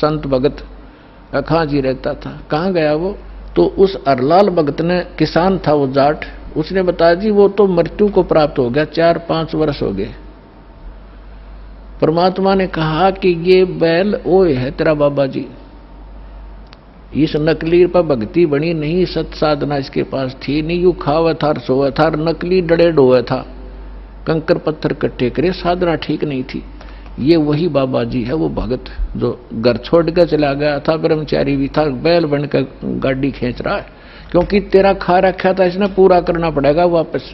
संत भगत कहाँ जी रहता था, कहाँ गया वो? तो उस हरलाल भगत ने, किसान था वो जाट, उसने बताया जी वो तो मृत्यु को प्राप्त हो गया, 4-5 वर्ष हो गए। परमात्मा ने कहा कि ये बैल ओए है तेरा बाबा जी, इस नकली पर भक्ति बनी नहीं, सत साधना इसके पास थी नहीं, यू खावा था सोवा था, नकली डड़े डोया था, कंकर पत्थर इकट्ठे करे, साधना ठीक नहीं थी। ये वही बाबा जी है, वो भगत जो घर छोड़ कर चला गया था, ब्रह्मचारी भी था, बैल बनकर गाड़ी खींच रहा है, क्योंकि तेरा खा रखा था इसने, पूरा करना पड़ेगा वापस।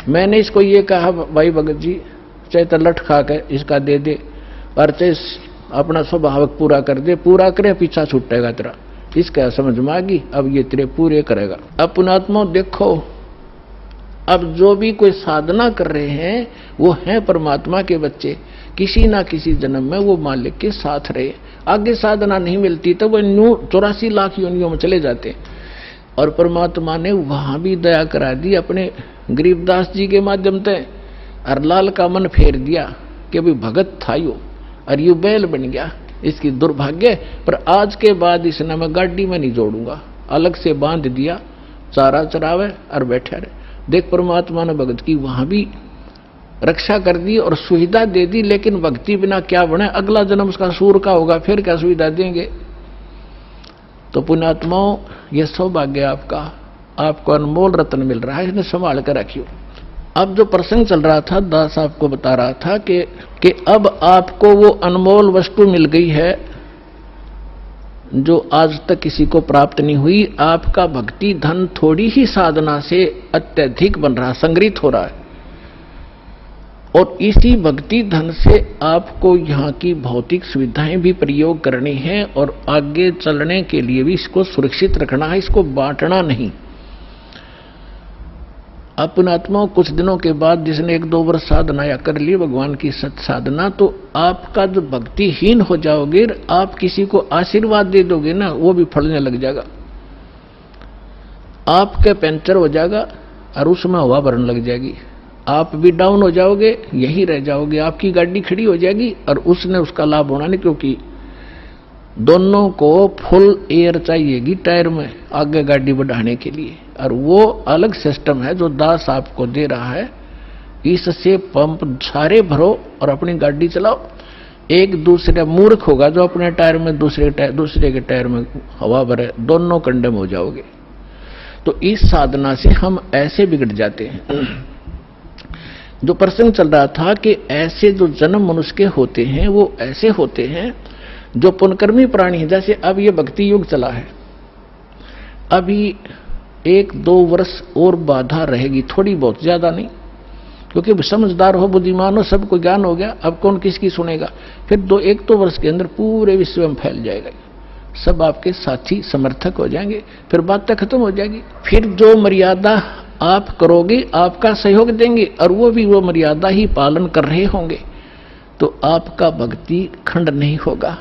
मैंने इसको ये कहा भाई भगत जी, चाहे तो लठ खा के इसका दे दे और चाहे अपना स्वभाव पूरा कर दे, पूरा करे पीछा छूटेगा तेरा। इसका समझ में आ गई, अब ये तेरे पूरे करेगा। अब पुणात्मा देखो, अब जो भी कोई साधना कर रहे हैं वो हैं परमात्मा के बच्चे, किसी ना किसी जन्म में वो मालिक के साथ रहे। आगे साधना नहीं मिलती तो वो 84 लाख योनियों में चले जाते। और परमात्मा ने वहां भी दया करा दी अपने गरीबदास जी के माध्यम से, हरलाल का मन फेर दिया कि भाई भगत था यो और यू बैल बन गया, इसकी दुर्भाग्य, पर आज के बाद इसने मैं गाड़ी में नहीं जोड़ूंगा, अलग से बांध दिया, चारा चरावे और बैठे रहे। देख परमात्मा ने भगत की वहां भी रक्षा कर दी और सुविधा दे दी, लेकिन भक्ति बिना क्या बने, अगला जन्म उसका सूर का होगा, फिर क्या सुविधा देंगे। तो पुण्यात्माओं, ये सौभाग्य आपका, आपको अनमोल रत्न मिल रहा है, इसने संभाल कर रखियो। अब जो प्रसंग चल रहा था, दास आपको बता रहा था कि अब आपको वो अनमोल वस्तु मिल गई है जो आज तक किसी को प्राप्त नहीं हुई। आपका भक्ति धन थोड़ी ही साधना से अत्यधिक बन रहा, संग्रहित हो रहा है, और इसी भक्ति धन से आपको यहाँ की भौतिक सुविधाएं भी प्रयोग करनी है और आगे चलने के लिए भी इसको सुरक्षित रखना है, इसको बांटना नहीं। अपनात्मा कुछ दिनों के बाद जिसने 1-2 वर्ष साधना या कर ली भगवान की सत साधना, तो आपका जो भक्तिहीन हो जाओगे, आप किसी को आशीर्वाद दे दोगे ना, वो भी फलने लग जाएगा। आपके पंचर हो जाएगा और उसमें हवा भरने लग जाएगी, आप भी डाउन हो जाओगे, यही रह जाओगे, आपकी गाड़ी खड़ी हो जाएगी और उसने उसका लाभ होना नहीं, क्योंकि दोनों को फुल एयर चाहिएगी टायर में आगे गाड़ी बढ़ाने के लिए, और वो अलग सिस्टम है जो दास आपको दे रहा है। इससे पंप सारे भरो और अपनी गाड़ी चलाओ। एक दूसरे मूर्ख होगा जो अपने टायर में दूसरे के टायर में हवा भरे, दोनों कंडम हो जाओगे। तो इस साधना से हम ऐसे बिगड़ जाते हैं। जो प्रसंग चल रहा था कि ऐसे जो जन्म मनुष्य के होते हैं वो ऐसे होते हैं जो पुनकर्मी प्राणी है। जैसे अब ये भक्ति युग चला है, अभी 1-2 वर्ष और बाधा रहेगी, थोड़ी बहुत, ज्यादा नहीं, क्योंकि समझदार हो, बुद्धिमान हो, सबको ज्ञान हो गया, अब कौन किसकी सुनेगा। फिर 1-2 वर्ष के अंदर पूरे विश्व में फैल जाएगा, सब आपके साथी समर्थक हो जाएंगे, फिर बातें खत्म हो जाएगी। फिर जो मर्यादा आप करोगे आपका सहयोग देंगे और वो भी वो मर्यादा ही पालन कर रहे होंगे, तो आपका भक्ति खंड नहीं होगा,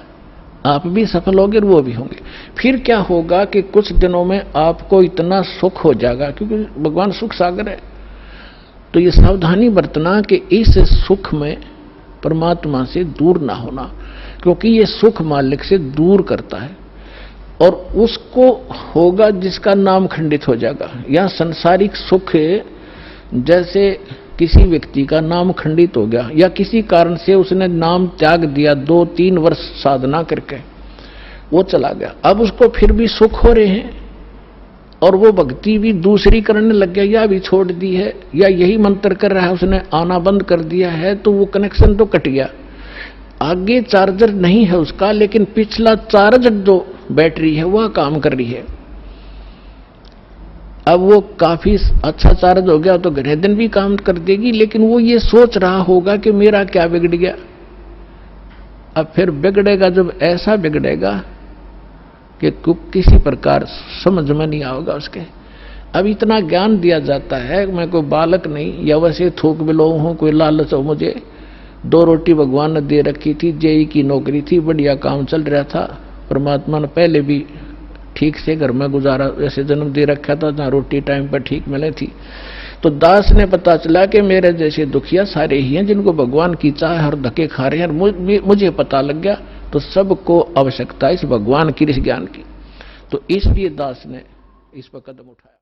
आप भी सफल होंगे और वो भी होंगे। फिर क्या होगा कि कुछ दिनों में आपको इतना सुख हो जाएगा, क्योंकि भगवान सुख सागर है। तो ये सावधानी बरतना कि इस सुख में परमात्मा से दूर ना होना, क्योंकि ये सुख मालिक से दूर करता है, और उसको होगा जिसका नाम खंडित हो जाएगा। या सांसारिक सुख, जैसे किसी व्यक्ति का नाम खंडित हो गया या किसी कारण से उसने नाम त्याग दिया, 2-3 वर्ष साधना करके वो चला गया, अब उसको फिर भी सुख हो रहे हैं और वो भक्ति भी दूसरी करने लग गया, या भी छोड़ दी है या यही मंत्र कर रहा है, उसने आना बंद कर दिया है, तो वो कनेक्शन तो कट गया। आगे चार्जर नहीं है उसका, लेकिन पिछला चार्ज जो बैटरी है वह काम कर रही है। अब वो काफी अच्छा चार्ज हो गया तो घरे दिन भी काम कर देगी, लेकिन वो ये सोच रहा होगा कि मेरा क्या बिगड़ गया। अब फिर बिगड़ेगा, जब ऐसा बिगड़ेगा कि किसी प्रकार समझ में नहीं आएगा उसके। अब इतना ज्ञान दिया जाता है, मैं कोई बालक नहीं या वैसे थूक बिलो हूं, कोई लालच हो मुझे। 2 रोटी भगवान ने दे रखी थी, जेई की नौकरी थी, बढ़िया काम चल रहा था, परमात्मा ने पहले भी ठीक से घर में गुजारा ऐसे जन्म दे रखा था जहाँ रोटी टाइम पर ठीक मिले थी। तो दास ने पता चला कि मेरे जैसे दुखिया सारे ही हैं जिनको भगवान की चाह और धक्के खा रहे हैं। मुझे पता लग गया, तो सबको आवश्यकता है इस भगवान की, इस ज्ञान की। तो इसलिए दास ने इस पर कदम उठाया।